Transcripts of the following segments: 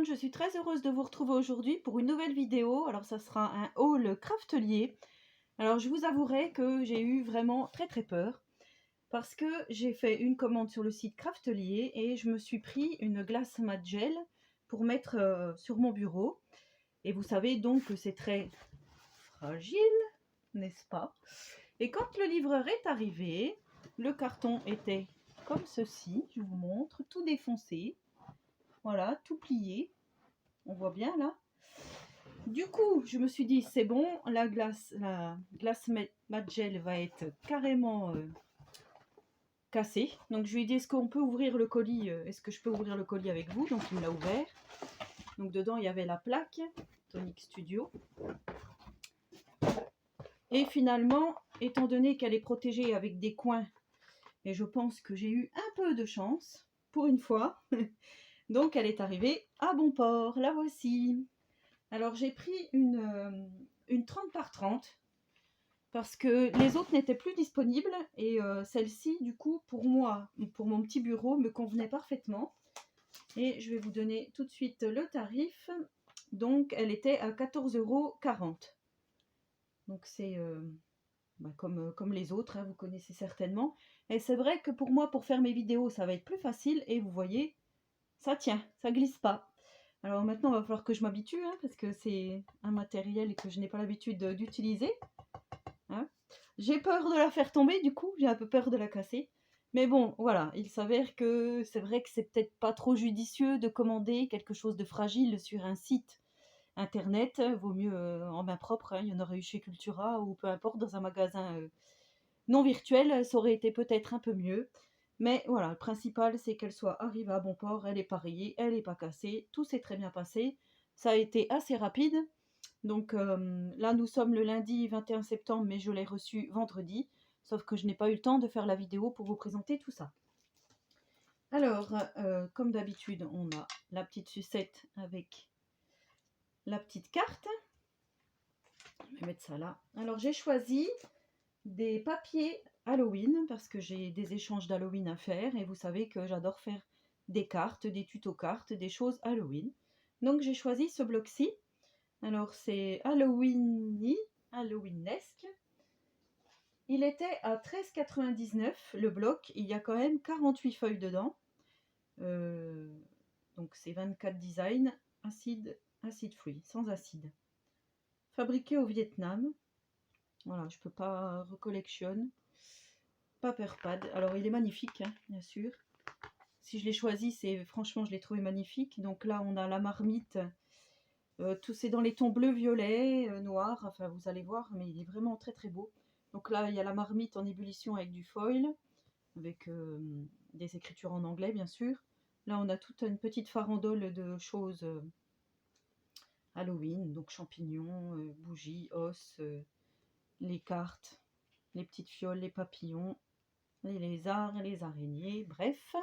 monde, je suis très heureuse de vous retrouver aujourd'hui pour une nouvelle vidéo. Alors ça sera un haul craftelier. Alors je vous avouerai que j'ai eu vraiment très peur parce que j'ai fait une commande sur le site Craftelier et je me suis pris une glace mat gel pour mettre sur mon bureau. Et vous savez donc que c'est très fragile, n'est-ce pas? Et quand le livreur est arrivé, le carton était comme ceci, je vous montre, tout défoncé. Voilà, tout plié. On voit bien là. Du coup, je me suis dit, c'est bon, la glace mat gel va être carrément cassée. Donc je lui ai dit, est-ce qu'on peut ouvrir le colis, est-ce que je peux ouvrir le colis avec vous? Donc il me l'a ouvert. Donc dedans, il y avait la plaque Tonic Studio. Et finalement, étant donné qu'elle est protégée avec des coins, et je pense que j'ai eu un peu de chance, pour une fois, donc elle est arrivée à bon port. La voici. Alors j'ai pris une 30 par 30 parce que les autres n'étaient plus disponibles et celle-ci du coup pour moi, pour mon petit bureau, me convenait parfaitement. Et je vais vous donner tout de suite le tarif. Donc elle était à 14,40 €. Donc c'est comme les autres, hein, vous connaissez certainement. Et c'est vrai que pour moi, pour faire mes vidéos, ça va être plus facile. Et vous voyez, ça tient, ça glisse pas. Alors maintenant, il va falloir que je m'habitue, hein, parce que c'est un matériel que je n'ai pas l'habitude d'utiliser. Hein. J'ai peur de la faire tomber, du coup, j'ai un peu peur de la casser. Mais bon, voilà, il s'avère que c'est vrai que c'est peut-être pas trop judicieux de commander quelque chose de fragile sur un site internet. Vaut mieux en main propre, hein. Il y en aurait eu chez Cultura ou peu importe, dans un magasin non virtuel, ça aurait été peut-être un peu mieux. Mais voilà, le principal, c'est qu'elle soit arrivée à bon port, elle est pas rayée, elle n'est pas cassée, tout s'est très bien passé. Ça a été assez rapide. Donc là, nous sommes le lundi 21 septembre, mais je l'ai reçu vendredi. Sauf que je n'ai pas eu le temps de faire la vidéo pour vous présenter tout ça. Alors, comme d'habitude, on a la petite sucette avec la petite carte. Je vais mettre ça là. Alors, j'ai choisi des papiers Halloween parce que j'ai des échanges d'Halloween à faire et vous savez que j'adore faire des cartes, des tutos cartes, des choses Halloween. Donc j'ai choisi ce bloc-ci. Alors c'est Halloweenesque. Il était à 13,99 € le bloc. Il y a quand même 48 feuilles dedans. Donc c'est 24 designs, acide fruit, sans acide. Fabriqué au Vietnam. Voilà, je peux pas recollectionne. Paper pad. Alors il est magnifique, hein, bien sûr. Si je l'ai choisi, c'est franchement je l'ai trouvé magnifique. Donc là on a la marmite. Tout c'est dans les tons bleu, violet, noir. Enfin vous allez voir, mais il est vraiment très beau. Donc là il y a la marmite en ébullition avec du foil, avec des écritures en anglais bien sûr. Là on a toute une petite farandole de choses Halloween, donc champignons, bougies, os, les cartes, les petites fioles, les papillons, les lézards, les araignées, bref.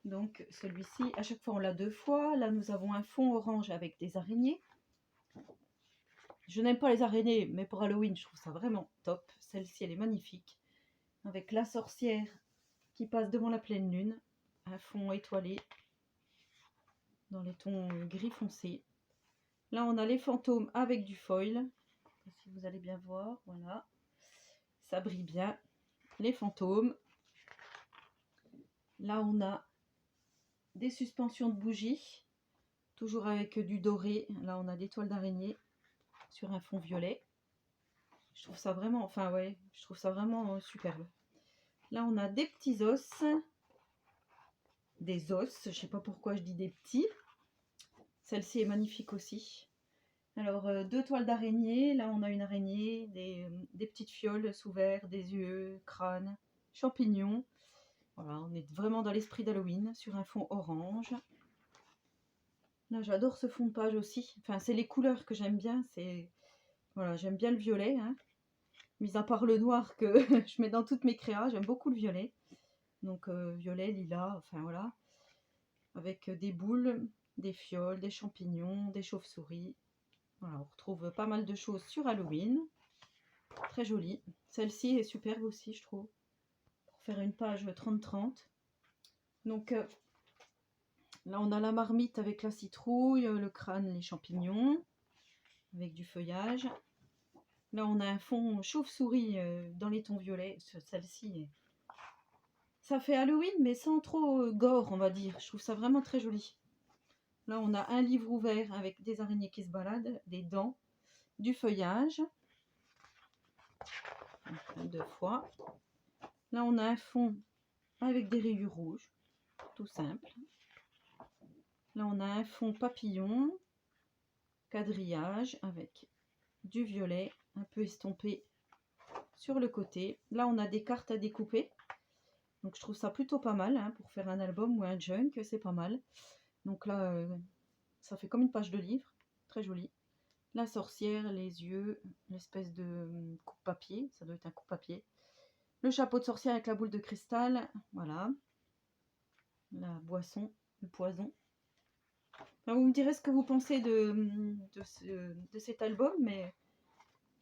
Donc celui-ci, à chaque fois on l'a deux fois. Là nous avons un fond orange avec des araignées. Je n'aime pas les araignées, mais pour Halloween je trouve ça vraiment top. Celle-ci elle est magnifique. Avec la sorcière qui passe devant la pleine lune. Un fond étoilé dans les tons gris foncé. Là on a les fantômes avec du foil. Si vous allez bien voir, voilà. Ça brille bien. Les fantômes. Là on a des suspensions de bougies. Toujours avec du doré. Là on a des toiles d'araignée sur un fond violet. Je trouve ça vraiment, enfin ouais, je trouve ça vraiment superbe. Là on a des petits os. Des os, je sais pas pourquoi je dis des petits. Celle-ci est magnifique aussi. Alors deux toiles d'araignée. Là on a une araignée, des petites fioles sous verre, des yeux, crâne, champignons. Voilà, on est vraiment dans l'esprit d'Halloween sur un fond orange. Là j'adore ce fond de page aussi. Enfin c'est les couleurs que j'aime bien. C'est voilà, j'aime bien le violet, hein. Mis à part le noir que je mets dans toutes mes créas, j'aime beaucoup le violet. Donc violet, lilas, enfin voilà. Avec des boules, des fioles, des champignons, des chauves-souris. Voilà, on retrouve pas mal de choses sur Halloween. Très jolie. Celle-ci est superbe aussi, je trouve. Pour faire une page 30-30. Donc Là, on a la marmite avec la citrouille, le crâne, les champignons, avec du feuillage. Là, on a un fond chauve-souris dans les tons violets. Celle-ci, ça fait Halloween, mais sans trop gore, on va dire. Je trouve ça vraiment très joli. Là, on a un livre ouvert avec des araignées qui se baladent, des dents, du feuillage. 2 fois. Là, on a un fond avec des rayures rouges, tout simple. Là, on a un fond papillon, quadrillage avec du violet un peu estompé sur le côté. Là, on a des cartes à découper. Donc, je trouve ça plutôt pas mal hein, pour faire un album ou un junk, c'est pas mal. Donc là, ça fait comme une page de livre, très joli. La sorcière, les yeux, l'espèce de coupe-papier, ça doit être un coupe-papier. Le chapeau de sorcière avec la boule de cristal, voilà. La boisson, le poison. Enfin, vous me direz ce que vous pensez de cet album, mais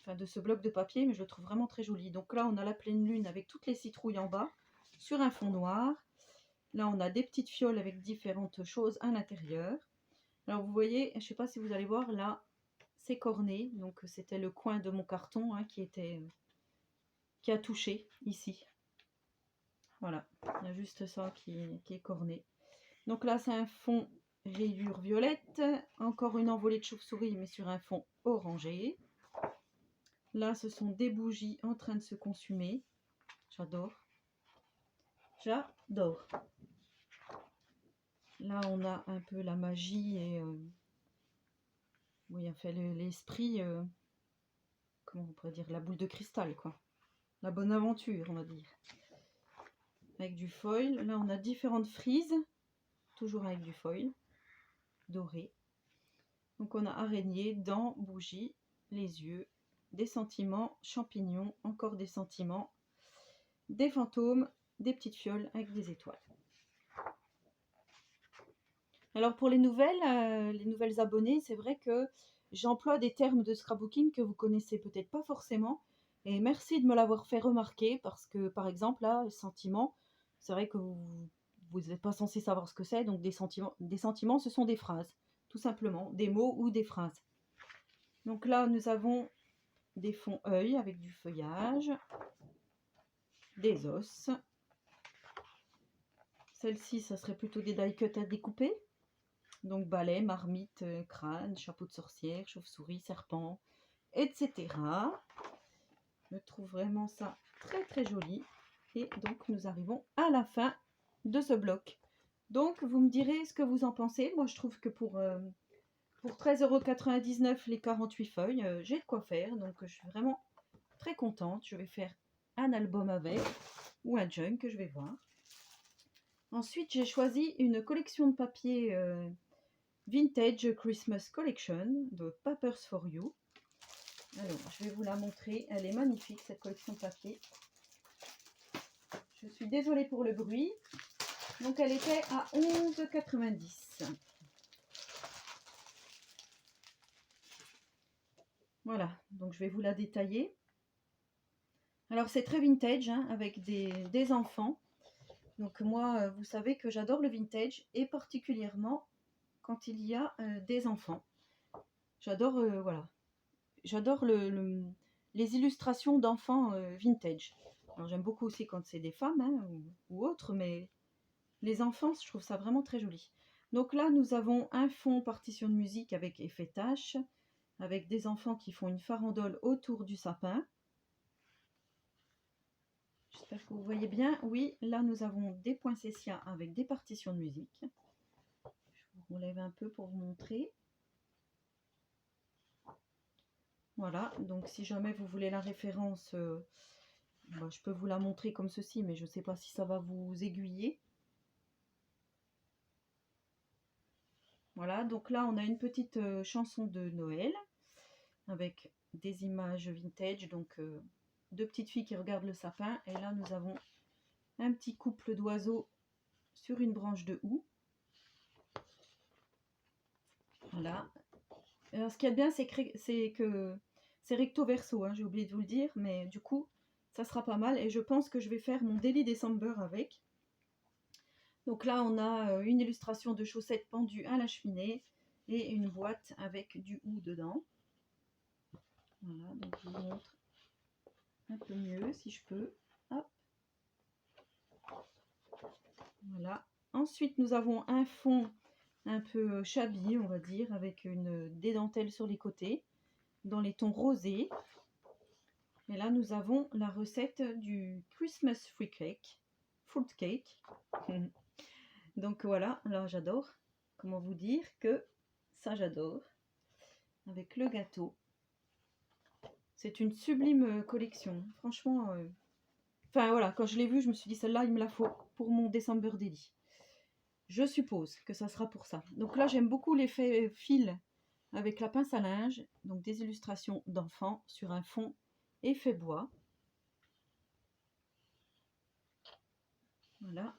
enfin de ce bloc de papier, mais je le trouve vraiment très joli. Donc là, on a la pleine lune avec toutes les citrouilles en bas, sur un fond noir. Là, on a des petites fioles avec différentes choses à l'intérieur. Alors, vous voyez, je ne sais pas si vous allez voir, là, c'est corné. Donc, c'était le coin de mon carton hein, qui a touché ici. Voilà, il y a juste ça qui est corné. Donc là, c'est un fond rayure violette. Encore une envolée de chauve-souris, mais sur un fond orangé. Là, ce sont des bougies en train de se consumer. J'adore. J'adore. Là, on a un peu la magie et... oui, enfin, l'esprit... comment on pourrait dire? La boule de cristal, quoi. La bonne aventure, on va dire. Avec du foil. Là, on a différentes frises. Toujours avec du foil. Doré. Donc, on a araignée, dents, bougies, les yeux, des sentiments, champignons, encore des sentiments, des fantômes, des petites fioles avec des étoiles. Alors pour les nouvelles abonnées, c'est vrai que j'emploie des termes de scrapbooking que vous connaissez peut-être pas forcément. Et merci de me l'avoir fait remarquer parce que par exemple là, sentiment, c'est vrai que vous n'êtes pas censé savoir ce que c'est. Donc des sentiments, ce sont des phrases, tout simplement, des mots ou des phrases. Donc là, nous avons des fonds œil avec du feuillage, des os. Celle-ci, ça serait plutôt des die cuts à découper. Donc balai, marmite, crâne, chapeau de sorcière, chauve-souris, serpent, etc. Je trouve vraiment ça très très joli. Et donc nous arrivons à la fin de ce bloc. Donc vous me direz ce que vous en pensez. Moi je trouve que pour 13,99 € les 48 feuilles, j'ai de quoi faire. Donc je suis vraiment très contente. Je vais faire un album avec ou un junk que je vais voir. Ensuite j'ai choisi une collection de papier Vintage Christmas Collection de Papers for You. Alors, je vais vous la montrer. Elle est magnifique, cette collection de papier. Je suis désolée pour le bruit. Donc, elle était à 11,90 €. Voilà, donc je vais vous la détailler. Alors, c'est très vintage, hein, avec des enfants. Donc, moi, vous savez que j'adore le vintage et particulièrement quand il y a des enfants. J'adore, voilà. J'adore les illustrations d'enfants vintage. Alors j'aime beaucoup aussi quand c'est des femmes hein, ou autres, mais les enfants, je trouve ça vraiment très joli. Donc là, nous avons un fond partition de musique avec effet tache, avec des enfants qui font une farandole autour du sapin. J'espère que vous voyez bien. Oui, là nous avons des poinsettias avec des partitions de musique. Je vous relève un peu pour vous montrer. Voilà, donc si jamais vous voulez la référence, je peux vous la montrer comme ceci, mais je ne sais pas si ça va vous aiguiller. Voilà, donc là on a une petite chanson de Noël avec des images vintage, donc deux petites filles qui regardent le sapin. Et là nous avons un petit couple d'oiseaux sur une branche de houx. Voilà. Alors ce qu'il y a de bien, c'est que c'est recto verso, hein, j'ai oublié de vous le dire, mais du coup, ça sera pas mal. Et je pense que je vais faire mon Daily December avec. Donc là, on a une illustration de chaussettes pendues à la cheminée et une boîte avec du hou dedans. Voilà, donc je vous montre un peu mieux si je peux. Hop. Voilà. Ensuite, nous avons un fond un peu shabby, on va dire, avec des dentelles sur les côtés, dans les tons rosés. Et là, nous avons la recette du Christmas fruit cake. Donc voilà, alors j'adore. Comment vous dire que ça, j'adore. Avec le gâteau. C'est une sublime collection. Franchement, enfin voilà, quand je l'ai vue, je me suis dit, celle-là, il me la faut pour mon December Daily. Je suppose que ça sera pour ça. Donc là, j'aime beaucoup l'effet fil avec la pince à linge. Donc des illustrations d'enfants sur un fond effet bois. Voilà.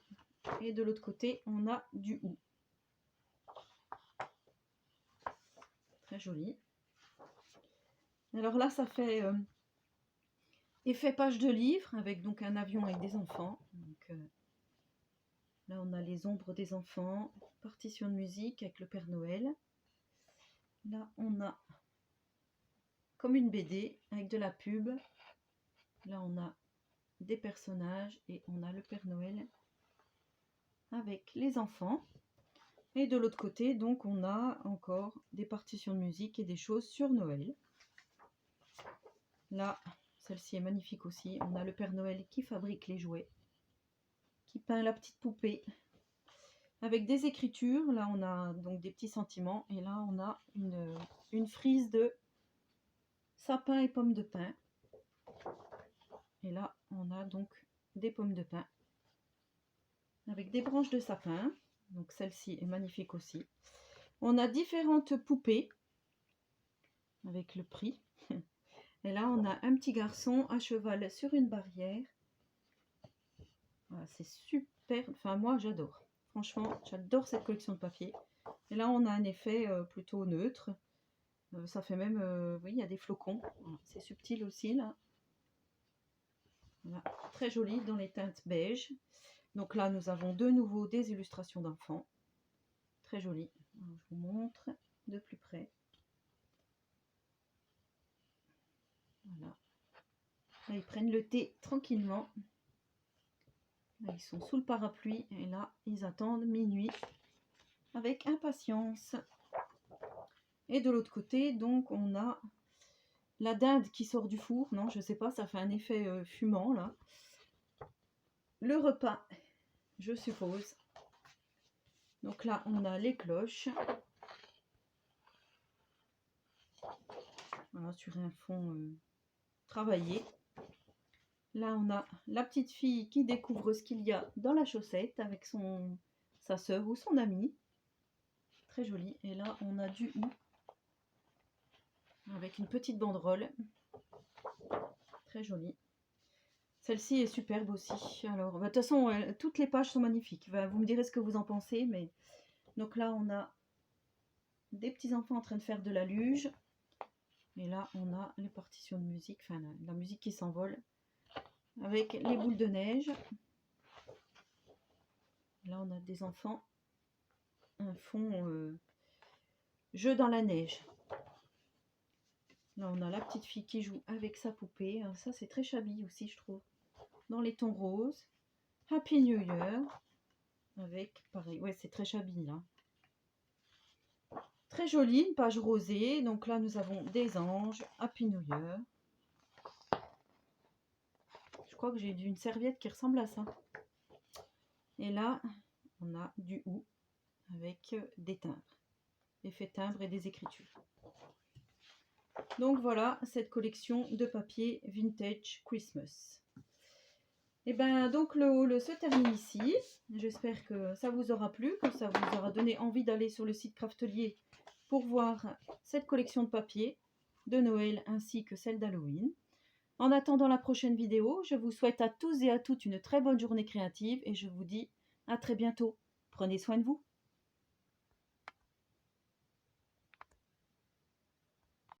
Et de l'autre côté, on a du hou. Très joli. Alors là, ça fait effet page de livre avec donc un avion avec des enfants. Donc, là, on a les ombres des enfants, partition de musique avec le Père Noël. Là, on a comme une BD avec de la pub. Là, on a des personnages et on a le Père Noël avec les enfants. Et de l'autre côté, donc, on a encore des partitions de musique et des choses sur Noël. Là, celle-ci est magnifique aussi. On a le Père Noël qui fabrique les jouets, qui peint la petite poupée. Avec des écritures, là on a donc des petits sentiments et là on a une frise de sapin et pommes de pin. Et là on a donc des pommes de pin avec des branches de sapin. Donc celle-ci est magnifique aussi. On a différentes poupées avec le prix. Et là on a un petit garçon à cheval sur une barrière. Voilà, c'est super, enfin moi j'adore. Franchement, j'adore cette collection de papier. Et là, on a un effet plutôt neutre. Ça fait même, oui, il y a des flocons. C'est subtil aussi, là. Voilà, très joli dans les teintes beige. Donc là, nous avons de nouveau des illustrations d'enfants. Très joli. Alors, je vous montre de plus près. Voilà. Là, ils prennent le thé tranquillement. Là, ils sont sous le parapluie. Et là, ils attendent minuit avec impatience. Et de l'autre côté, donc, on a la dinde qui sort du four. Non, je sais pas, ça fait un effet fumant, là. Le repas, je suppose. Donc là, on a les cloches. Voilà, sur un fond travaillé. Là, on a la petite fille qui découvre ce qu'il y a dans la chaussette avec sa sœur ou son amie. Très joli. Et là, on a du hou avec une petite banderole. Très jolie. Celle-ci est superbe aussi. Alors, de toute façon, toutes les pages sont magnifiques. Vous me direz ce que vous en pensez. Mais donc là, on a des petits enfants en train de faire de la luge. Et là, on a les partitions de musique, enfin la musique qui s'envole avec les boules de neige. Là, on a des enfants, un fond jeu dans la neige. Là, on a la petite fille qui joue avec sa poupée. Alors, ça, c'est très shabby aussi, je trouve. Dans les tons roses. Happy New Year. Avec, pareil, ouais, c'est très shabby, là. Très jolie, une page rosée. Donc là, nous avons des anges. Happy New Year. Je crois que j'ai une serviette qui ressemble à ça. Et là, on a du hou avec des timbres. Effet timbre et des écritures. Donc voilà, cette collection de papier Vintage Christmas. Et bien donc le haul se termine ici. J'espère que ça vous aura plu, que ça vous aura donné envie d'aller sur le site Craftelier pour voir cette collection de papier de Noël ainsi que celle d'Halloween. En attendant la prochaine vidéo, je vous souhaite à tous et à toutes une très bonne journée créative et je vous dis à très bientôt. Prenez soin de vous.